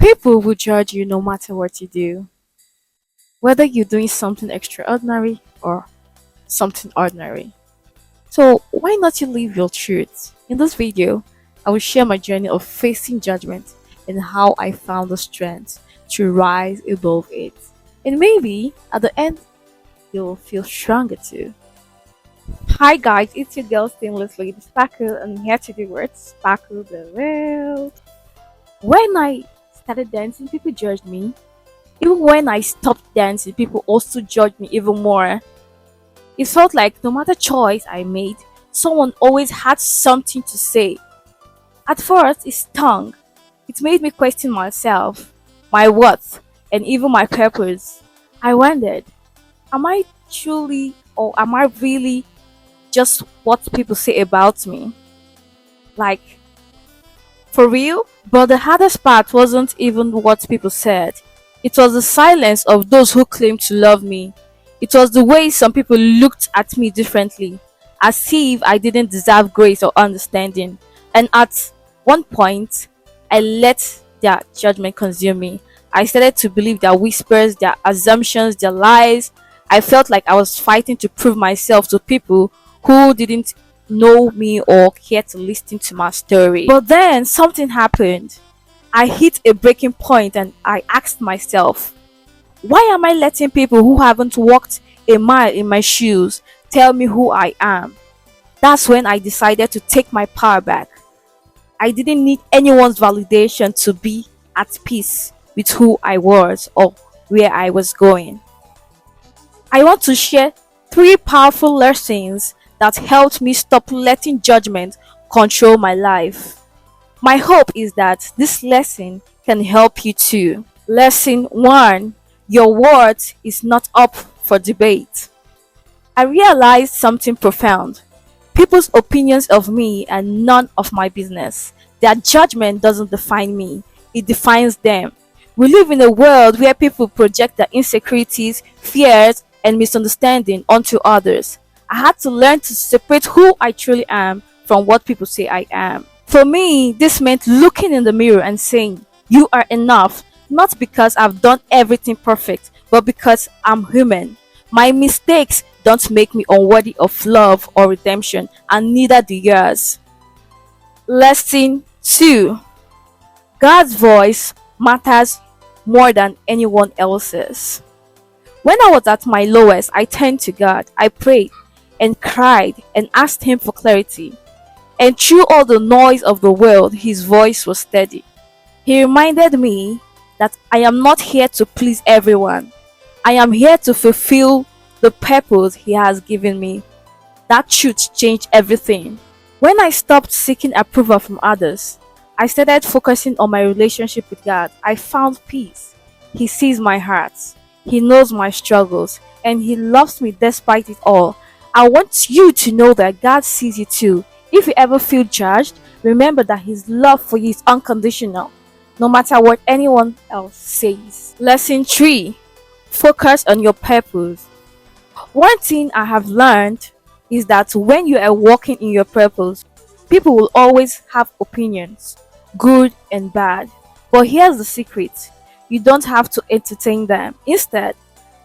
People will judge you no matter what you do, whether you're doing something extraordinary or something ordinary. So, why not you live your truth? In this video, I will share my journey of facing judgment and how I found the strength to rise above it. And maybe at the end, you'll feel stronger too. Hi guys, it's your girl Stainless Lady Sparkle, and I'm here to do what? Sparkle the world. When I started dancing, people judged me. Even when I stopped dancing, people also judged me even more. It felt like no matter choice I made, someone always had something to say. At first, it stung. It made me question myself, my worth, and even my purpose. I wondered, am I truly or am I really just what people say about me? Like, for real? But the hardest part wasn't even what people said. It was the silence of those who claimed to love me. It was the way some people looked at me differently, as if I didn't deserve grace or understanding. And at one point, I let their judgment consume me. I started to believe their whispers, their assumptions, their lies. I felt like I was fighting to prove myself to people who didn't know me or care to listen to my story. But then something happened. I hit a breaking point and I asked myself, why am I letting people who haven't walked a mile in my shoes tell me who I am? That's when I decided to take my power back. I didn't need anyone's validation to be at peace with who I was or where I was going. I want to share three powerful lessons that helped me stop letting judgment control my life. My hope is that this lesson can help you too. Lesson 1: your worth is not up for debate. I realized something profound. People's opinions of me are none of my business. Their judgment doesn't define me, it defines them. We live in a world where people project their insecurities, fears, and misunderstanding onto others. I had to learn to separate who I truly am from what people say I am. For me, this meant looking in the mirror and saying, you are enough, not because I've done everything perfect, but because I'm human. My mistakes don't make me unworthy of love or redemption, and neither do yours. Lesson 2: God's voice matters more than anyone else's. When I was at my lowest, I turned to God. I prayed and cried and asked Him for clarity. And through all the noise of the world, His voice was steady. He reminded me that I am not here to please everyone. I am here to fulfill the purpose He has given me. That truth changed everything. When I stopped seeking approval from others, I started focusing on my relationship with God. I found peace. He sees my heart. He knows my struggles. And He loves me despite it all. I want you to know that God sees you too. If you ever feel judged, remember that His love for you is unconditional, no matter what anyone else says. Lesson 3: focus on your purpose. One thing I have learned is that when you are walking in your purpose, people will always have opinions, good and bad. But here's the secret: you don't have to entertain them. Instead,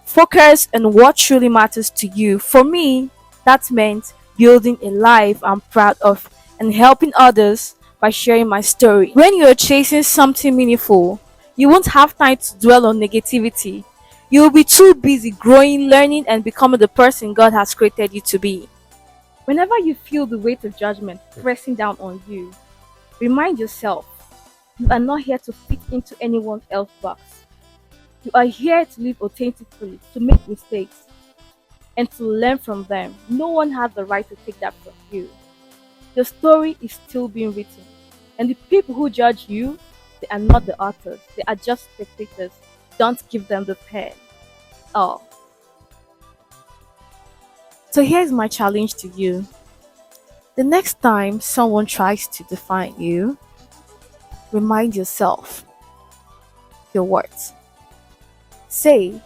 focus on what truly matters to you. For me, that meant building a life I'm proud of and helping others by sharing my story. When you are chasing something meaningful, you won't have time to dwell on negativity. You will be too busy growing, learning, and becoming the person God has created you to be. Whenever you feel the weight of judgment pressing down on you, remind yourself you are not here to fit into anyone else's box. You are here to live authentically, to make mistakes, and to learn from them. No one has the right to take that from you. The story is still being written, and the people who judge you, they are not the authors, they are just spectators. Don't give them the pen. Oh. So here's my challenge to you. The next time someone tries to define you, remind yourself your words. Say,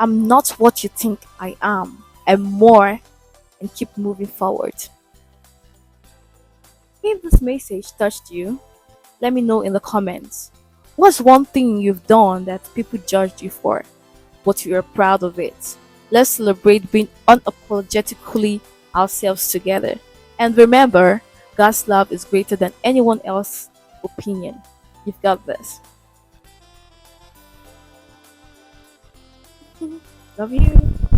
I'm not what you think I am, and more, and keep moving forward. If this message touched you, let me know in the comments. What's one thing you've done that people judged you for, but you are proud of it? Let's celebrate being unapologetically ourselves together. And remember, God's love is greater than anyone else's opinion. You've got this. Love you.